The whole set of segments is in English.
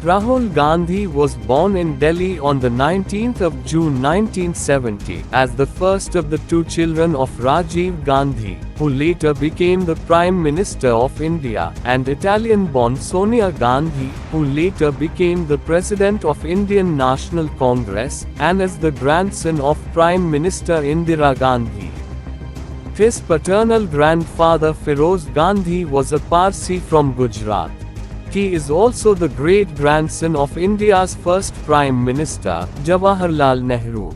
Rahul Gandhi was born in Delhi on the 19th of June 1970 as the first of the two children of Rajiv Gandhi, who later became the Prime Minister of India, and Italian-born Sonia Gandhi, who later became the President of Indian National Congress, and as the grandson of Prime Minister Indira Gandhi. His paternal grandfather Feroz Gandhi was a Parsi from Gujarat. He is also the great-grandson of India's first Prime Minister, Jawaharlal Nehru.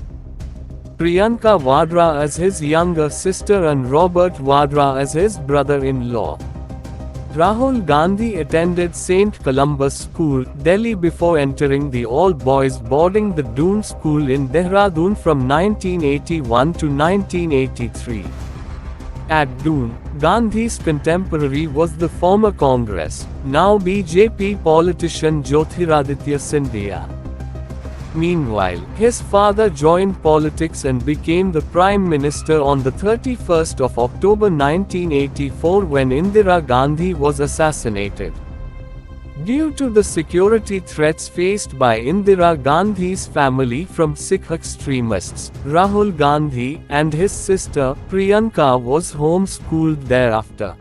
Priyanka Vadra as his younger sister and Robert Vadra as his brother-in-law. Rahul Gandhi attended St. Columbus School, Delhi before entering the all-boys boarding the Doon School in Dehradun from 1981 to 1983. At Doon, Gandhi's contemporary was the former Congress, now BJP politician Jyotiraditya Scindia. Meanwhile, his father joined politics and became the Prime Minister on the 31st of October 1984 when Indira Gandhi was assassinated. Due to the security threats faced by Indira Gandhi's family from Sikh extremists, Rahul Gandhi and his sister, Priyanka, was home-schooled thereafter.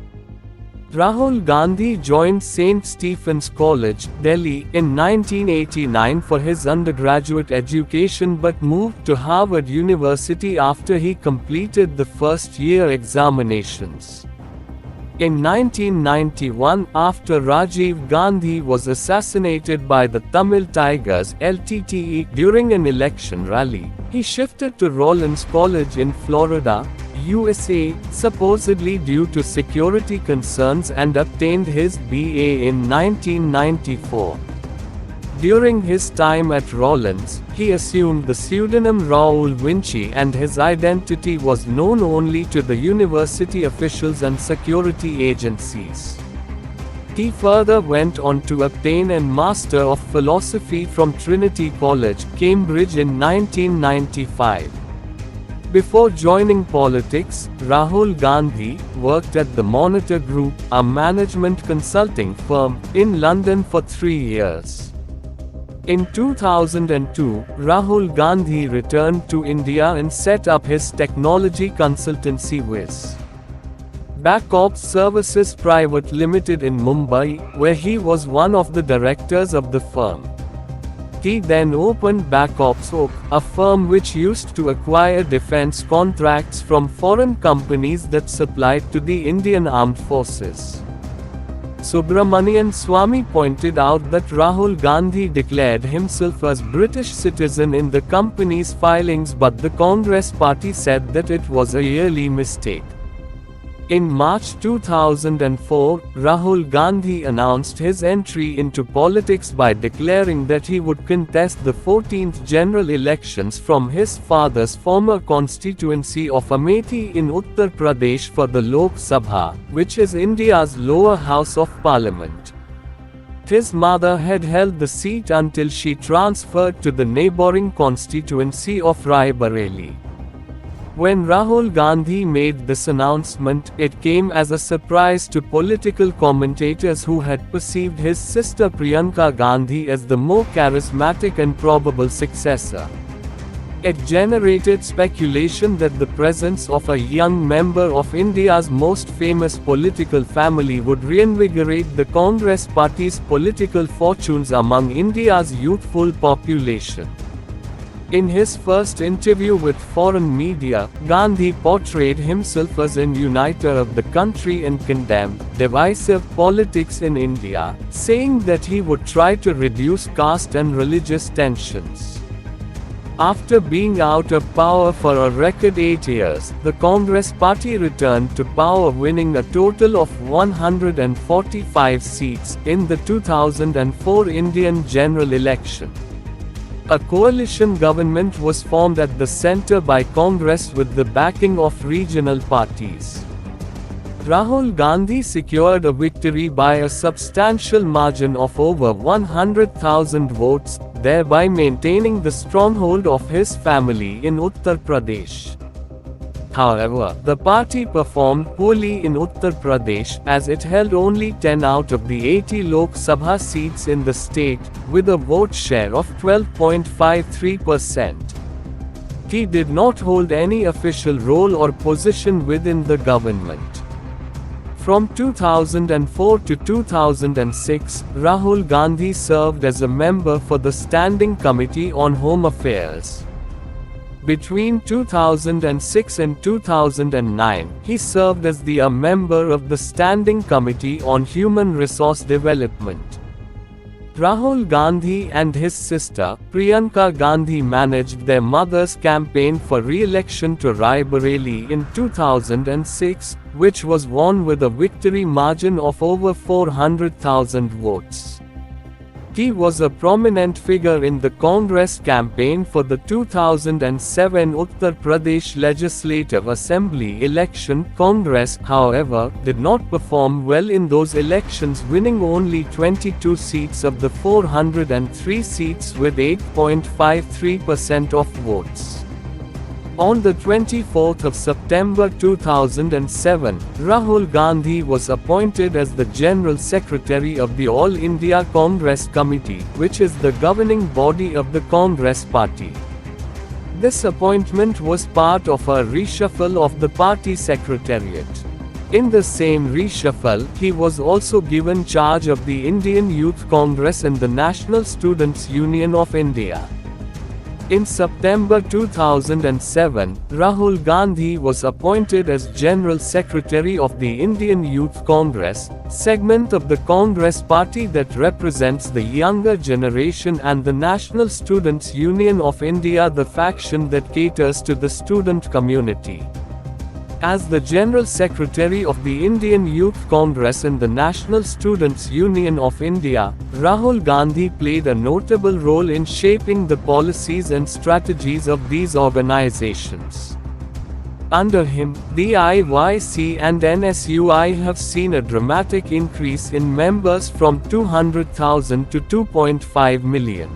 Rahul Gandhi joined St. Stephen's College, Delhi, in 1989 for his undergraduate education but moved to Harvard University after he completed the first-year examinations. In 1991, after Rajiv Gandhi was assassinated by the Tamil Tigers (LTTE) during an election rally, he shifted to Rollins College in Florida, USA, supposedly due to security concerns, and obtained his BA in 1994. During his time at Rollins, he assumed the pseudonym Raul Vinci and his identity was known only to the university officials and security agencies. He further went on to obtain a Master of Philosophy from Trinity College, Cambridge in 1995. Before joining politics, Rahul Gandhi worked at the Monitor Group, a management consulting firm, in London for 3 years. In 2002, Rahul Gandhi returned to India and set up his technology consultancy Viz. Backup Services Private Limited in Mumbai, where he was one of the directors of the firm. He then opened Backups Oak, a firm which used to acquire defense contracts from foreign companies that supplied to the Indian Armed Forces. Subramanian Swamy pointed out that Rahul Gandhi declared himself as British citizen in the company's filings, but the Congress party said that it was a yearly mistake. In March 2004, Rahul Gandhi announced his entry into politics by declaring that he would contest the 14th general elections from his father's former constituency of Amethi in Uttar Pradesh for the Lok Sabha, which is India's lower house of parliament. His mother had held the seat until she transferred to the neighbouring constituency of Rai Bareli. When Rahul Gandhi made this announcement, it came as a surprise to political commentators who had perceived his sister Priyanka Gandhi as the more charismatic and probable successor. It generated speculation that the presence of a young member of India's most famous political family would reinvigorate the Congress party's political fortunes among India's youthful population. In his first interview with foreign media, Gandhi portrayed himself as an uniter of the country and condemned divisive politics in India, saying that he would try to reduce caste and religious tensions. After being out of power for a record 8 years, the Congress party returned to power, winning a total of 145 seats in the 2004 Indian general election. A coalition government was formed at the centre by Congress with the backing of regional parties. Rahul Gandhi secured a victory by a substantial margin of over 100,000 votes, thereby maintaining the stronghold of his family in Uttar Pradesh. However, the party performed poorly in Uttar Pradesh as it held only 10 out of the 80 Lok Sabha seats in the state, with a vote share of 12.53%. He did not hold any official role or position within the government. From 2004 to 2006, Rahul Gandhi served as a member for the Standing Committee on Home Affairs. Between 2006 and 2009, he served as a member of the Standing Committee on Human Resource Development. Rahul Gandhi and his sister, Priyanka Gandhi, managed their mother's campaign for re-election to Raebareli in 2006, which was won with a victory margin of over 400,000 votes. He was a prominent figure in the Congress campaign for the 2007 Uttar Pradesh Legislative Assembly election. Congress, however, did not perform well in those elections, winning only 22 seats of the 403 seats with 8.53% of votes. On the 24th of September 2007, Rahul Gandhi was appointed as the General Secretary of the All India Congress Committee, which is the governing body of the Congress party. This appointment was part of a reshuffle of the party secretariat. In the same reshuffle, he was also given charge of the Indian Youth Congress and the National Students' Union of India. In September 2007, Rahul Gandhi was appointed as General Secretary of the Indian Youth Congress, segment of the Congress party that represents the younger generation, and the National Students' Union of India, the faction that caters to the student community. As the General Secretary of the Indian Youth Congress and the National Students' Union of India, Rahul Gandhi played a notable role in shaping the policies and strategies of these organizations. Under him, the IYC and NSUI have seen a dramatic increase in members from 200,000 to 2.5 million.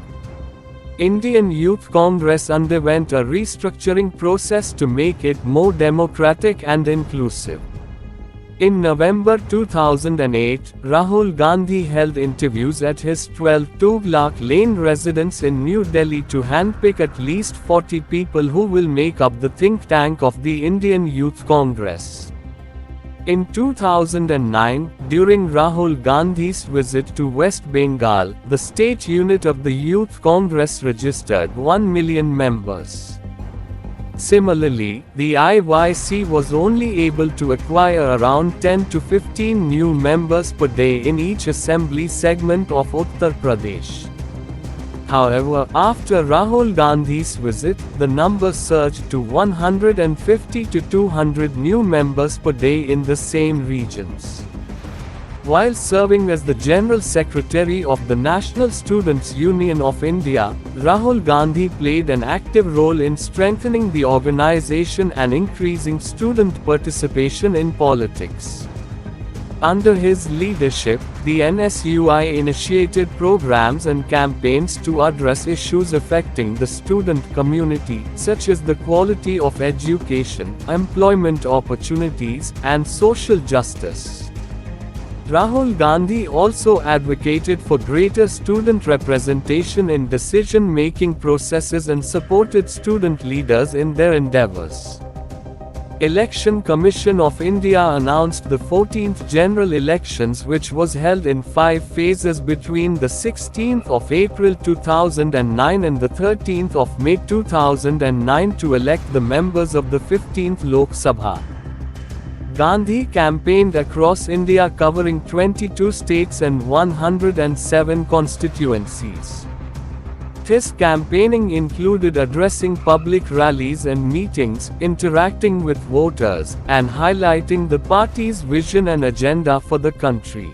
Indian Youth Congress underwent a restructuring process to make it more democratic and inclusive. In November 2008, Rahul Gandhi held interviews at his 12 Tughlaq Lane residence in New Delhi to handpick at least 40 people who will make up the think tank of the Indian Youth Congress. In 2009, during Rahul Gandhi's visit to West Bengal, the state unit of the Youth Congress registered 1 million members. Similarly, the IYC was only able to acquire around 10 to 15 new members per day in each assembly segment of Uttar Pradesh. However, after Rahul Gandhi's visit, the number surged to 150 to 200 new members per day in the same regions. While serving as the General Secretary of the National Students' Union of India, Rahul Gandhi played an active role in strengthening the organization and increasing student participation in politics. Under his leadership, the NSUI initiated programs and campaigns to address issues affecting the student community, such as the quality of education, employment opportunities, and social justice. Rahul Gandhi also advocated for greater student representation in decision-making processes and supported student leaders in their endeavors. Election Commission of India announced the 14th general elections, which was held in 5 phases between the 16th of April 2009 and the 13th of May 2009 to elect the members of the 15th Lok Sabha. Gandhi campaigned across India, covering 22 states and 107 constituencies. His campaigning included addressing public rallies and meetings, interacting with voters, and highlighting the party's vision and agenda for the country.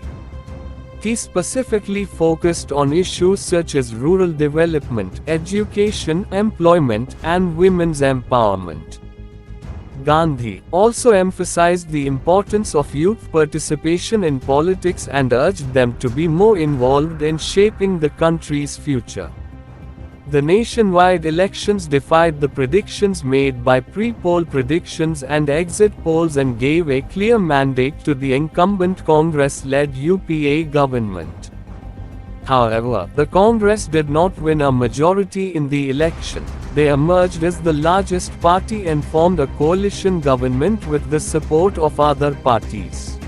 He specifically focused on issues such as rural development, education, employment, and women's empowerment. Gandhi also emphasized the importance of youth participation in politics and urged them to be more involved in shaping the country's future. The nationwide elections defied the predictions made by pre-poll predictions and exit polls and gave a clear mandate to the incumbent Congress-led UPA government. However, the Congress did not win a majority in the election. They emerged as the largest party and formed a coalition government with the support of other parties.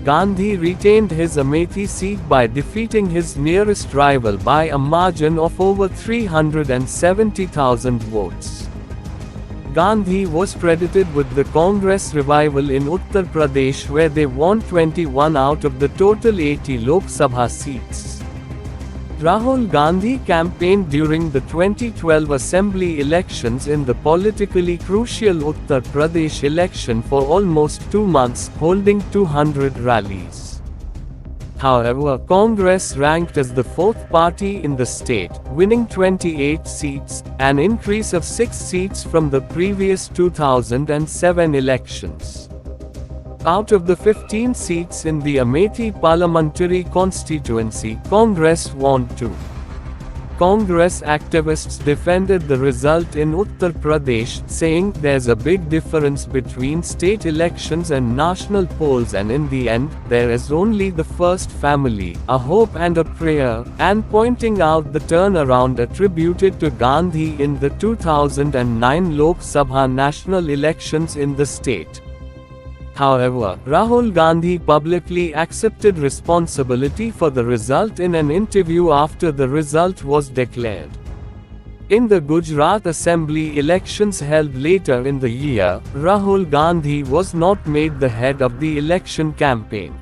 Gandhi retained his Amethi seat by defeating his nearest rival by a margin of over 370,000 votes. Gandhi was credited with the Congress revival in Uttar Pradesh, where they won 21 out of the total 80 Lok Sabha seats. Rahul Gandhi campaigned during the 2012 assembly elections in the politically crucial Uttar Pradesh election for almost 2 months, holding 200 rallies. However, Congress ranked as the fourth party in the state, winning 28 seats, an increase of 6 seats from the previous 2007 elections. Out of the 15 seats in the Amethi parliamentary constituency, Congress won 2. Congress activists defended the result in Uttar Pradesh, saying there's a big difference between state elections and national polls, and in the end, there is only the first family, a hope and a prayer, and pointing out the turnaround attributed to Gandhi in the 2009 Lok Sabha national elections in the state. However, Rahul Gandhi publicly accepted responsibility for the result in an interview after the result was declared. In the Gujarat Assembly elections held later in the year, Rahul Gandhi was not made the head of the election campaign.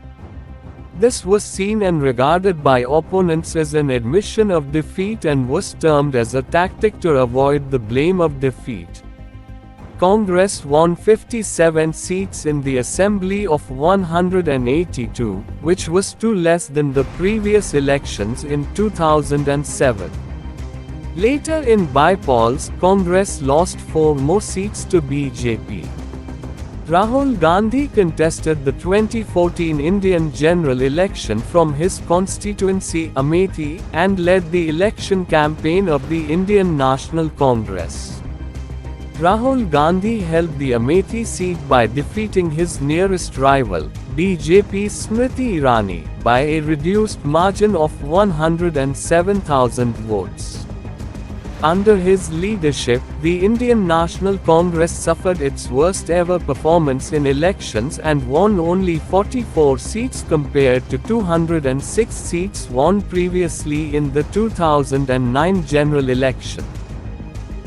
This was seen and regarded by opponents as an admission of defeat and was termed as a tactic to avoid the blame of defeat. Congress won 57 seats in the assembly of 182, which was 2 less than the previous elections in 2007. Later in by-polls, Congress lost 4 more seats to BJP. Rahul Gandhi contested the 2014 Indian general election from his constituency Amethi and led the election campaign of the Indian National Congress. Rahul Gandhi held the Amethi seat by defeating his nearest rival, BJP's Smriti Irani, by a reduced margin of 107,000 votes. Under his leadership, the Indian National Congress suffered its worst ever performance in elections and won only 44 seats compared to 206 seats won previously in the 2009 general election.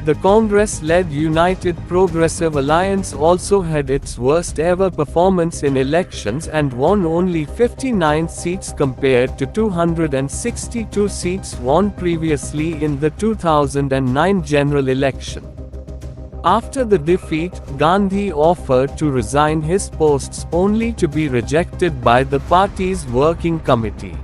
The Congress-led United Progressive Alliance also had its worst ever performance in elections and won only 59 seats compared to 262 seats won previously in the 2009 general election. After the defeat, Gandhi offered to resign his posts only to be rejected by the party's working committee.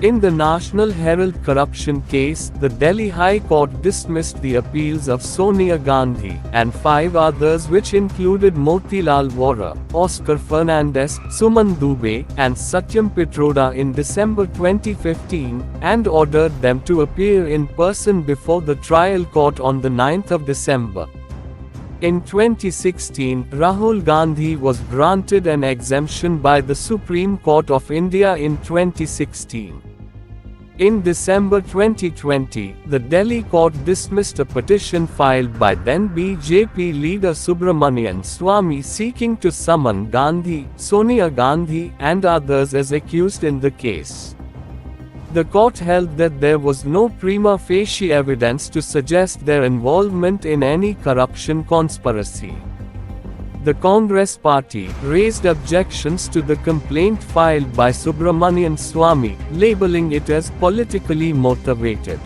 In the National Herald corruption case, the Delhi High Court dismissed the appeals of Sonia Gandhi and 5 others, which included Motilal Vora, Oscar Fernandez, Suman Dubey, and Satyam Pitroda in December 2015, and ordered them to appear in person before the trial court on the 9th of December. In 2016, Rahul Gandhi was granted an exemption by the Supreme Court of India in 2016. In December 2020, the Delhi court dismissed a petition filed by then BJP leader Subramanian Swamy seeking to summon Gandhi, Sonia Gandhi, and others as accused in the case. The court held that there was no prima facie evidence to suggest their involvement in any corruption conspiracy. The Congress party raised objections to the complaint filed by Subramanian Swamy, labeling it as politically motivated.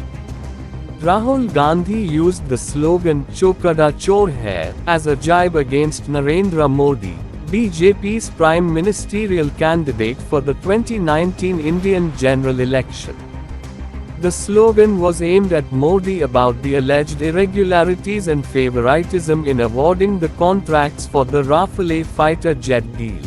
Rahul Gandhi used the slogan "Chokada Chor Hai" as a jibe against Narendra Modi, BJP's prime ministerial candidate for the 2019 Indian general election. The slogan was aimed at Modi about the alleged irregularities and favoritism in awarding the contracts for the Rafale fighter jet deal.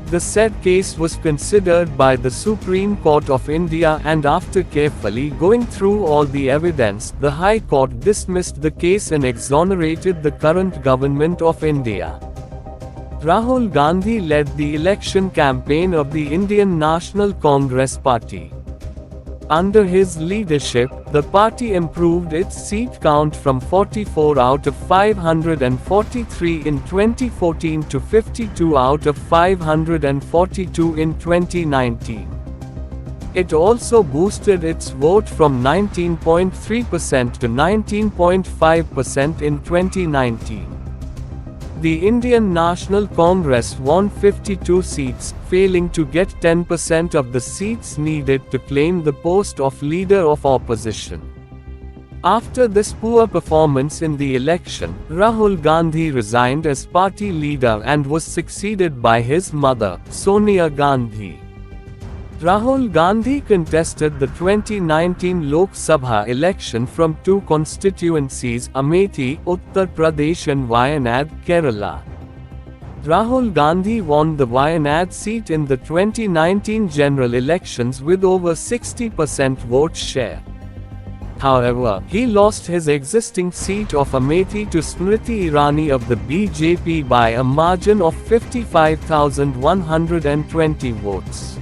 The said case was considered by the Supreme Court of India, and after carefully going through all the evidence, the High Court dismissed the case and exonerated the current government of India. Rahul Gandhi led the election campaign of the Indian National Congress Party. Under his leadership, the party improved its seat count from 44 out of 543 in 2014 to 52 out of 542 in 2019. It also boosted its vote from 19.3% to 19.5% in 2019. The Indian National Congress won 52 seats, failing to get 10% of the seats needed to claim the post of leader of opposition. After this poor performance in the election, Rahul Gandhi resigned as party leader and was succeeded by his mother, Sonia Gandhi. Rahul Gandhi contested the 2019 Lok Sabha election from two constituencies, Amethi, Uttar Pradesh and Wayanad, Kerala. Rahul Gandhi won the Wayanad seat in the 2019 general elections with over 60% vote share. However, he lost his existing seat of Amethi to Smriti Irani of the BJP by a margin of 55,120 votes.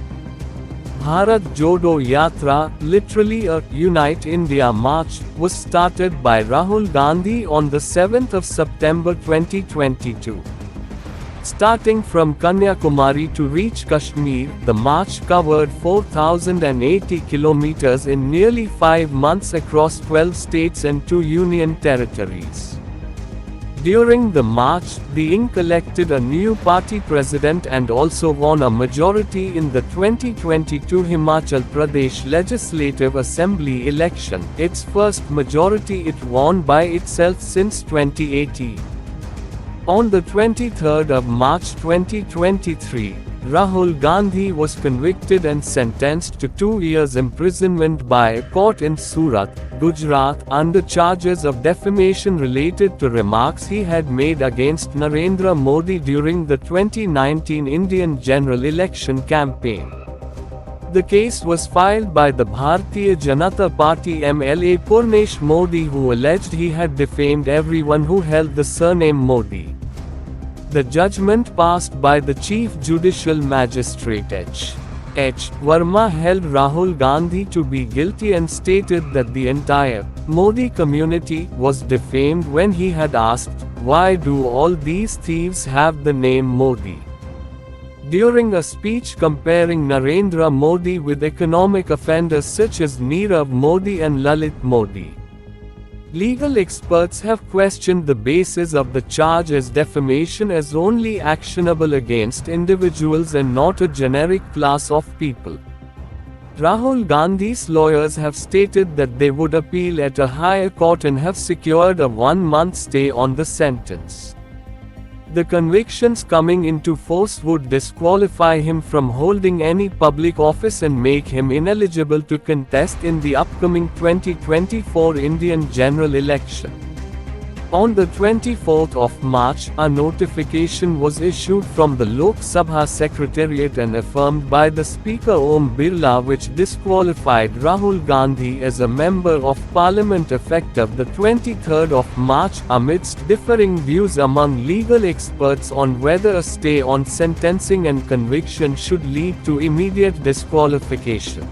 Bharat Jodo Yatra, literally a Unite India March, was started by Rahul Gandhi on the 7th of September 2022. Starting from Kanyakumari to reach Kashmir, the march covered 4,080 kilometers in nearly 5 months across 12 states and 2 union territories. During the march, the INC elected a new party president and also won a majority in the 2022 Himachal Pradesh Legislative Assembly election, its first majority it won by itself since 2018. On the 23rd of March 2023, Rahul Gandhi was convicted and sentenced to 2 years imprisonment by a court in Surat, Gujarat, under charges of defamation related to remarks he had made against Narendra Modi during the 2019 Indian general election campaign. The case was filed by the Bharatiya Janata Party MLA Purnesh Modi, who alleged he had defamed everyone who held the surname Modi. The judgment passed by the Chief Judicial Magistrate H. Verma held Rahul Gandhi to be guilty and stated that the entire Modi community was defamed when he had asked, "Why do all these thieves have the name Modi?" During a speech comparing Narendra Modi with economic offenders such as Nirav Modi and Lalit Modi. Legal experts have questioned the basis of the charge as defamation as only actionable against individuals and not a generic class of people. Rahul Gandhi's lawyers have stated that they would appeal at a higher court and have secured a 1-month stay on the sentence. The convictions coming into force would disqualify him from holding any public office and make him ineligible to contest in the upcoming 2024 Indian general election. On the 24th of March, a notification was issued from the Lok Sabha Secretariat and affirmed by the Speaker Om Birla, which disqualified Rahul Gandhi as a Member of Parliament effective the 23rd of March, amidst differing views among legal experts on whether a stay on sentencing and conviction should lead to immediate disqualification.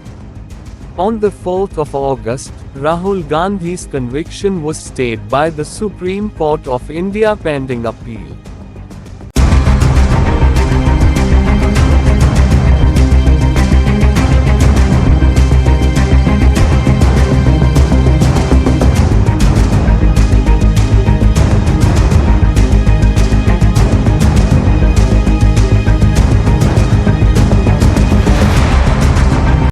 On the 4th of August, Rahul Gandhi's conviction was stayed by the Supreme Court of India pending appeal.